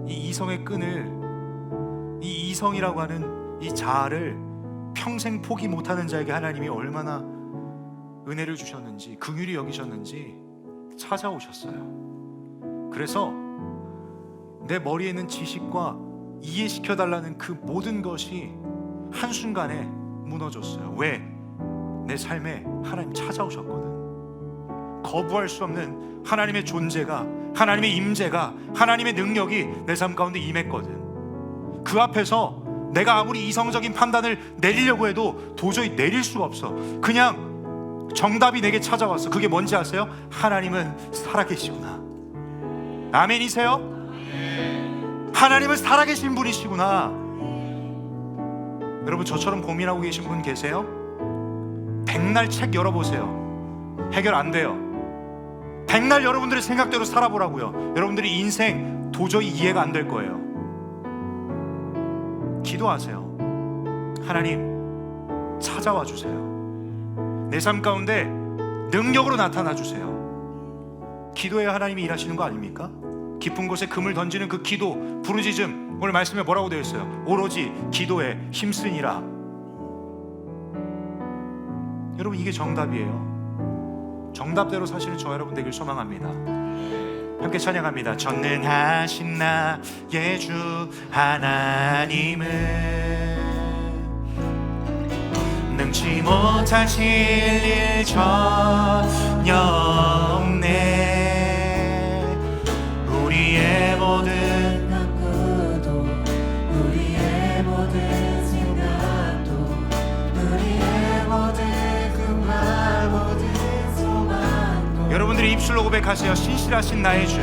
이 이성의 끈을, 이 이성이라고 하는 이 자아를 평생 포기 못하는 자에게 하나님이 얼마나 은혜를 주셨는지, 긍휼히 여기셨는지 찾아오셨어요. 그래서 내 머리에 있는 지식과 이해시켜달라는 그 모든 것이 한순간에 무너졌어요. 왜? 내 삶에 하나님 찾아오셨거든. 거부할 수 없는 하나님의 존재가, 하나님의 임재가, 하나님의 능력이 내 삶 가운데 임했거든. 그 앞에서 내가 아무리 이성적인 판단을 내리려고 해도 도저히 내릴 수가 없어. 그냥 정답이 내게 찾아왔어. 그게 뭔지 아세요? 하나님은 살아계시구나. 아멘이세요? 하나님은 살아계신 분이시구나. 여러분 저처럼 고민하고 계신 분 계세요? 백날 책 열어보세요. 해결 안 돼요. 백날 여러분들의 생각대로 살아보라고요. 여러분들이 인생 도저히 이해가 안 될 거예요. 기도하세요. 하나님 찾아와 주세요. 내 삶 가운데 능력으로 나타나 주세요. 기도해야 하나님이 일하시는 거 아닙니까? 깊은 곳에 금을 던지는 그 기도, 부르짖음, 오늘 말씀에 뭐라고 되어 있어요? 오로지 기도에 힘쓰니라. 여러분 이게 정답이에요. 정답대로 사시는 저 여러분 되길 소망합니다. 함께 찬양합니다. 전능하신 나의 주 하나님은 능치 못하실 일 전혀 없네. 우리의 모든 각오도 우리의 모든 생각도 우리의 모든 입술로 고백하세요. 신실하신 나의 주.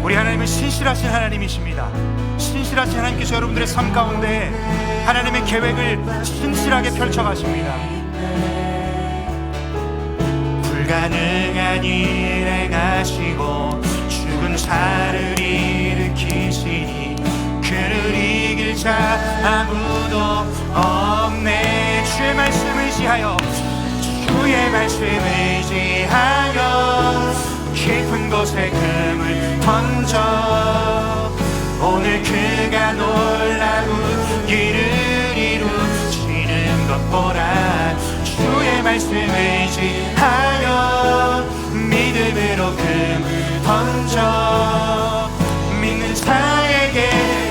우리 하나님은 신실하신 하나님이십니다. 신실하신 하나님께서 여러분들의 삶 가운데 하나님의 계획을 신실하게 펼쳐가십니다. 불가능한 일 행하시고 죽은 자를 일으키시니 그를 이길 자 아무도 없네. 주의 말씀 의지하여 주의 말씀 의지하여 깊은 곳에 금을 던져 오늘 그가 놀라운 일을 이루시는 것 보라. 주의 말씀 의지하여 믿음으로 금을 던져 믿는 자에게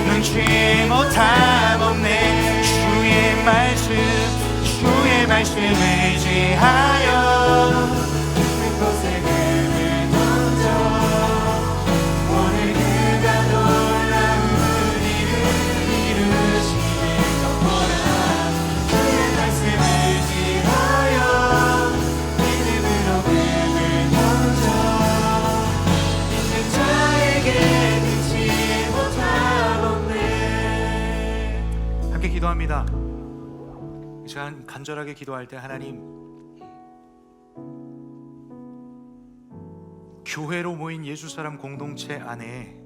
눈치 못함 없네. 주의 말씀 의지하여 깊은 곳에 금을 던져 오늘 그가 놀라운 일을 이루시는 것 보라. 주의 말씀 의지하여 믿음으로 금을 던져 믿는 자에게 눈치 못함 없네. 함께 기도합니다. 이 시간 간절하게 기도할 때 하나님, 교회로 모인 예수사람 공동체 안에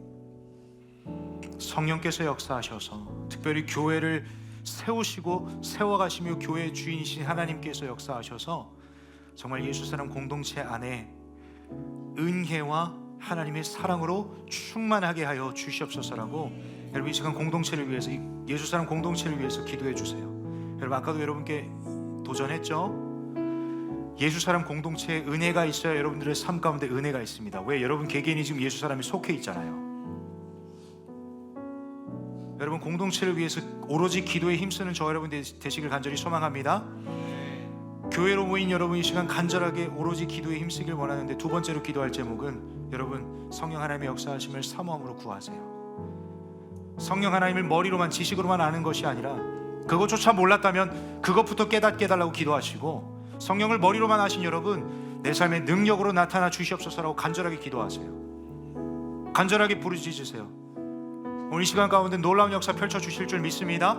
성령께서 역사하셔서 특별히 교회를 세우시고 세워가시며 교회의 주인이신 하나님께서 역사하셔서 정말 예수사람 공동체 안에 은혜와 하나님의 사랑으로 충만하게 하여 주시옵소서라고 여러분 이 시간 공동체를 위해서, 예수사람 공동체를 위해서 기도해 주세요. 여러분 아까도 여러분께 도전했죠? 예수사람 공동체에 은혜가 있어야 여러분들의 삶 가운데 은혜가 있습니다. 왜? 여러분 개개인이 지금 예수사람이 속해 있잖아요. 여러분 공동체를 위해서 오로지 기도에 힘쓰는 저 여러분 되시길 간절히 소망합니다. 교회로 모인 여러분 이 시간 간절하게 오로지 기도에 힘쓰길 원하는데 두 번째로 기도할 제목은 여러분 성령 하나님의 역사하심을 사모함으로 구하세요. 성령 하나님을 머리로만 지식으로만 아는 것이 아니라 그것조차 몰랐다면 그것부터 깨닫게 해달라고 기도하시고, 성령을 머리로만 아신 여러분 내 삶의 능력으로 나타나 주시옵소서라고 간절하게 기도하세요. 간절하게 부르짖으세요. 오늘 이 시간 가운데 놀라운 역사 펼쳐주실 줄 믿습니다.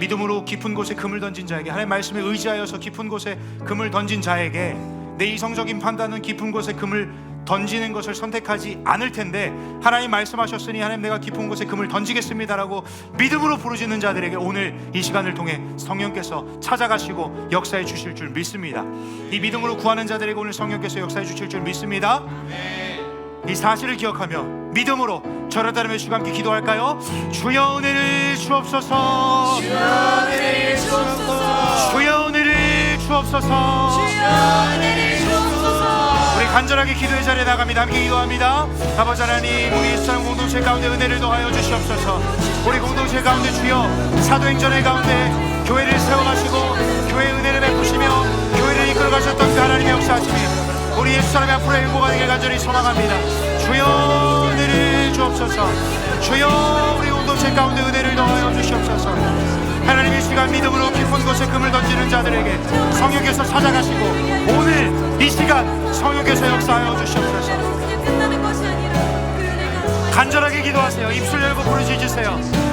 믿음으로 깊은 곳에 금을 던진 자에게, 하나님의 말씀에 의지하여서 깊은 곳에 금을 던진 자에게 내 이성적인 판단은 깊은 곳에 금을 던지는 것을 선택하지 않을 텐데 하나님 말씀하셨으니 하나님 내가 깊은 곳에 금을 던지겠습니다라고 믿음으로 부르짖는 자들에게 오늘 이 시간을 통해 성령께서 찾아가시고 역사해 주실 줄 믿습니다. 이 믿음으로 구하는 자들에게 오늘 성령께서 역사해 주실 줄 믿습니다. 이 사실을 기억하며 믿음으로 저를 따르며 주가 함께 기도할까요? 주여 은혜를 주옵소서. 주여 은혜를 주옵소서. 주여 은혜를 주옵소서. 주여 은혜를 주옵소서. 우리 간절하게 기도의 자리에 나갑니다. 함께 기도합니다. 아버지 하나님, 우리 예수사람 공동체 가운데 은혜를 더하여 주시옵소서. 우리 공동체 가운데 주여 사도행전의 가운데 교회를 세워가시고 교회의 은혜를 베푸시며 교회를 이끌어 가셨던 그 하나님의 역사하심이 우리 예수사람의 앞으로의 행보가 되길 간절히 소망합니다. 주여 은혜를 주옵소서. 주여 우리 공동체 가운데 은혜를 더하여 주시옵소서. 하나님의 시간 믿음으로 깊은 곳에 금을 던지는 자들에게 성령께서 찾아가시고 오늘 이 시간 성령께서 역사하여 주시옵소서. 간절하게 기도하세요. 입술 열고 부르짖으세요.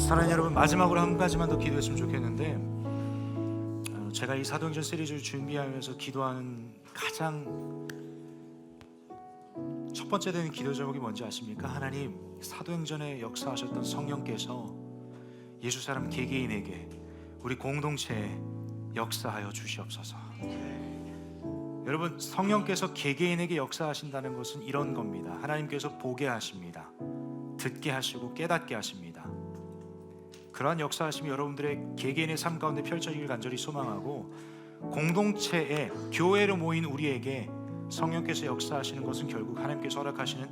사랑하는 여러분, 마지막으로 한 가지만 더 기도했으면 좋겠는데, 제가 이 사도행전 시리즈를 준비하면서 기도하는 가장 첫 번째 되는 기도 제목이 뭔지 아십니까? 하나님, 사도행전에 역사하셨던 성령께서 예수 사람 개개인에게, 우리 공동체에 역사하여 주시옵소서. 여러분, 성령께서 개개인에게 역사하신다는 것은 이런 겁니다. 하나님께서 보게 하십니다. 듣게 하시고 깨닫게 하십니다. 그러한 역사하심이 여러분들의 개개인의 삶 가운데 펼쳐지길 간절히 소망하고, 공동체에, 교회로 모인 우리에게 성령께서 역사하시는 것은 결국 하나님께서 허락하시는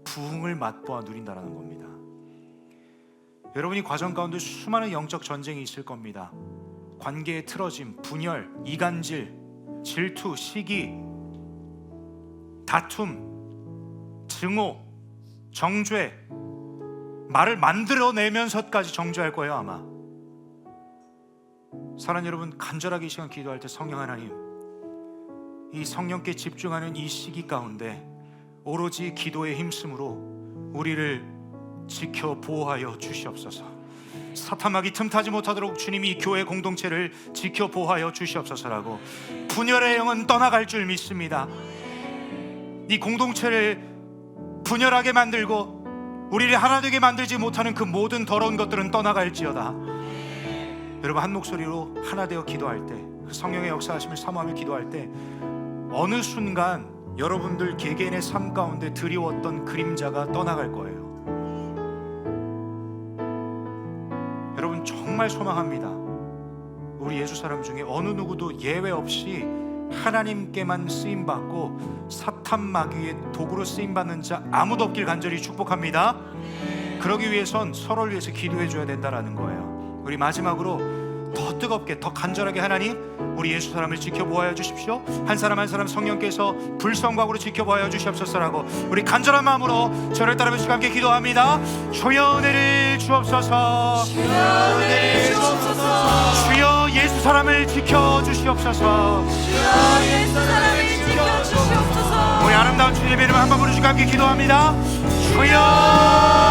부흥을 맛보아 누린다는 겁니다. 여러분이 과정 가운데 수많은 영적 전쟁이 있을 겁니다. 관계의 틀어짐, 분열, 이간질, 질투, 시기, 다툼, 증오, 정죄, 말을 만들어내면서까지 정죄할 거예요. 아마 사랑하는 여러분, 간절하게 이 시간 기도할 때 성령 하나님, 이 성령께 집중하는 이 시기 가운데 오로지 기도에 힘쓰므로 우리를 지켜 보호하여 주시옵소서. 사탄막이 틈타지 못하도록 주님이 이 교회 공동체를 지켜 보호하여 주시옵소서라고, 분열의 영은 떠나갈 줄 믿습니다. 이 공동체를 분열하게 만들고 우리를 하나 되게 만들지 못하는 그 모든 더러운 것들은 떠나갈지어다. 여러분, 한 목소리로 하나 되어 기도할 때, 그 성령의 역사하심을 사모하며 기도할 때, 어느 순간 여러분들 개개인의 삶 가운데 드리웠던 그림자가 떠나갈 거예요. 여러분, 정말 소망합니다. 우리 예수 사람 중에 어느 누구도 예외 없이 하나님께만 쓰임받고 사탄 마귀의 도구로 쓰임받는 자 아무도 없길 간절히 축복합니다. 그러기 위해선 서로를 위해서 기도해 줘야 된다는 거예요. 우리 마지막으로 더 뜨겁게, 더 간절하게, 하나님, 우리 예수 사람을 지켜보아야 주십시오. 한 사람 한 사람 성령께서 불성각으로 지켜보아야 주시옵소서라고 우리 간절한 마음으로 저를 따라 주시고 함께 기도합니다. 주여 은혜를 주옵소서. 주여 은혜를 주옵소서. 주여 예수 사람을 지켜주시옵소서. 주여 예수 사람을 지켜주시옵소서. 우리 아름다운 주님의 이름 한번 부르시고 함께 기도합니다. 주여.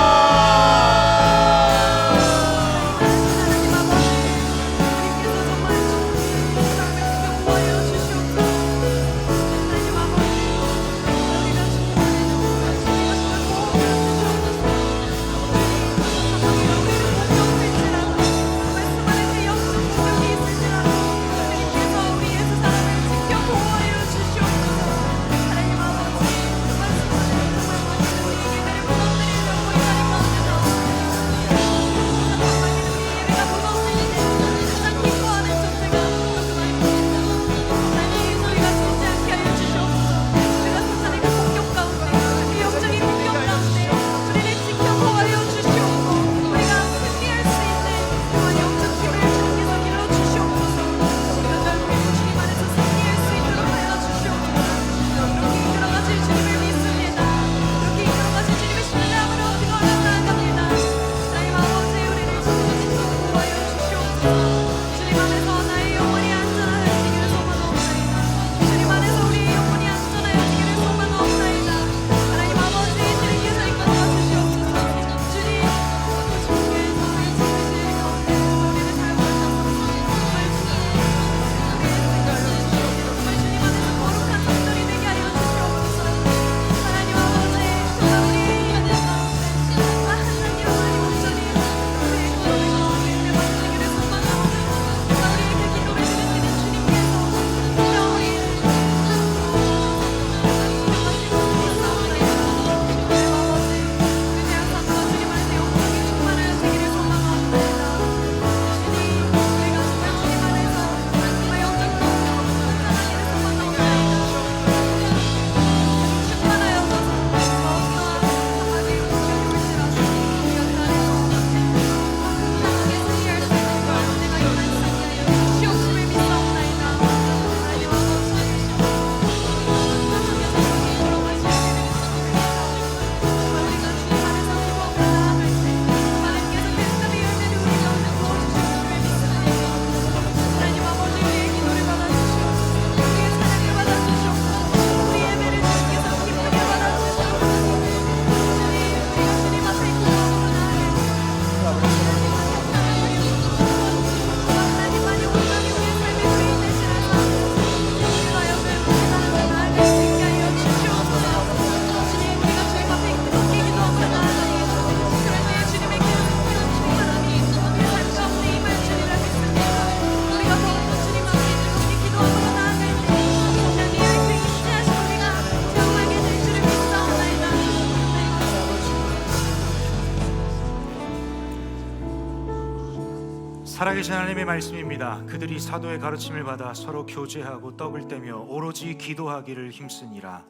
살아계신 하나님의 말씀입니다. 그들이 사도의 가르침을 받아 서로 교제하고 떡을 떼며 오로지 기도하기를 힘쓰니라.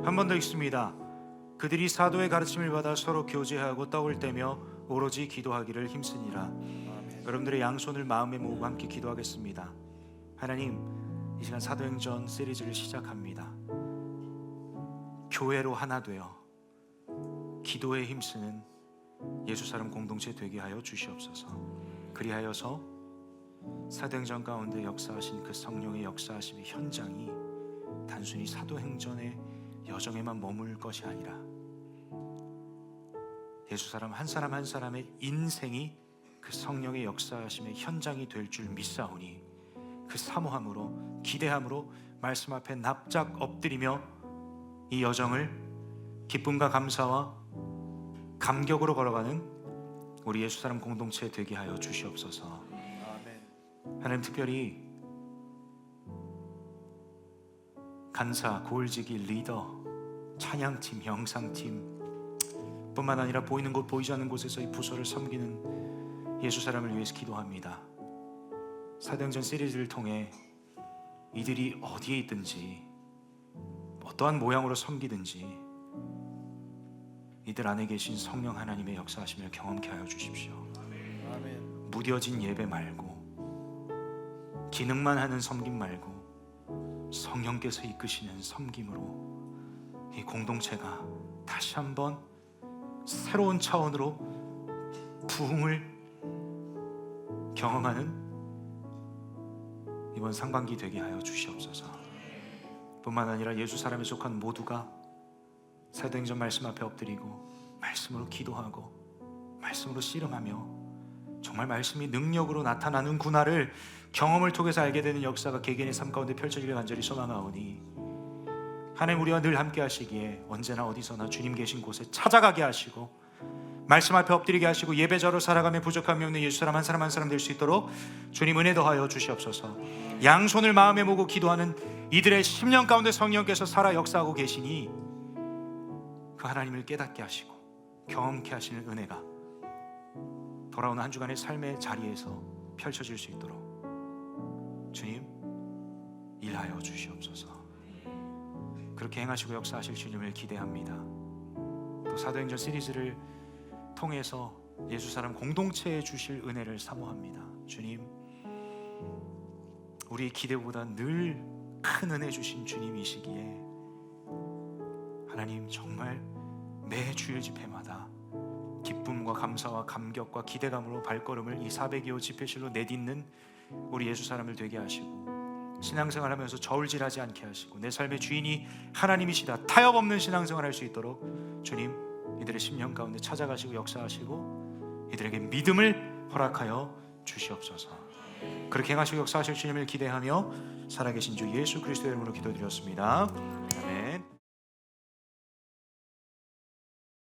한 번 더 읽습니다. 그들이 사도의 가르침을 받아 서로 교제하고 떡을 떼며 오로지 기도하기를 힘쓰니라. 여러분들의 양손을 마음에 모으고 함께 기도하겠습니다. 하나님, 이 시간 사도행전 시리즈를 시작합니다. 교회로 하나 되어 기도에 힘쓰는 예수사람 공동체 되게 하여 주시옵소서. 그리하여서 사도행전 가운데 역사하신 그 성령의 역사하심의 현장이 단순히 사도행전의 여정에만 머물 것이 아니라 예수사람 한 사람 한 사람의 인생이 그 성령의 역사하심의 현장이 될 줄 믿사오니 그 사모함으로 기대함으로 말씀 앞에 납작 엎드리며 이 여정을 기쁨과 감사와 감격으로 걸어가는 우리 예수사람 공동체 되게 하여 주시옵소서. 하나님, 특별히 간사, 고을지기, 리더, 찬양팀, 형상팀 뿐만 아니라 보이는 곳 보이지 않는 곳에서 이 부서를 섬기는 예수사람을 위해서 기도합니다. 사도행전 시리즈를 통해 이들이 어디에 있든지 어떠한 모양으로 섬기든지 이들 안에 계신 성령 하나님의 역사하심을 경험케 하여 주십시오. 무뎌진 예배 말고 기능만 하는 섬김 말고 성령께서 이끄시는 섬김으로 이 공동체가 다시 한번 새로운 차원으로 부흥을 경험하는 이번 상반기 되게 하여 주시옵소서. 뿐만 아니라 예수 사람에 속한 모두가 사도행전 말씀 앞에 엎드리고 말씀으로 기도하고 말씀으로 씨름하며 정말 말씀이 능력으로 나타나는 구나를 경험을 통해서 알게 되는 역사가 개개인의 삶 가운데 펼쳐지길 간절히 소망하오니 하나님, 우리와 늘 함께 하시기에 언제나 어디서나 주님 계신 곳에 찾아가게 하시고 말씀 앞에 엎드리게 하시고 예배자로 살아가며 부족함이 없는 예수 사람 한 사람 한 사람 될 수 있도록 주님 은혜 더하여 주시옵소서. 양손을 마음에 모고 기도하는 이들의 심령 가운데 성령께서 살아 역사하고 계시니 그 하나님을 깨닫게 하시고 경험케 하시는 은혜가 돌아오는 한 주간의 삶의 자리에서 펼쳐질 수 있도록 주님 일하여 주시옵소서. 그렇게 행하시고 역사하실 주님을 기대합니다. 또 사도행전 시리즈를 통해서 예수사람 공동체에 주실 은혜를 사모합니다. 주님, 우리의 기대보다 늘 큰 은혜 주신 주님이시기에 하나님, 정말 매 주일 집회마다 기쁨과 감사와 감격과 기대감으로 발걸음을 이 400여 집회실로 내딛는 우리 예수사람을 되게 하시고 신앙생활하면서 저울질하지 않게 하시고 내 삶의 주인이 하나님이시다 타협없는 신앙생활 할 수 있도록 주님 이들의 심령 가운데 찾아가시고 역사하시고 이들에게 믿음을 허락하여 주시옵소서. 그렇게 행하시고 역사하실 주님을 기대하며 살아계신 주 예수 그리스도의 이름으로 기도드렸습니다. 아멘.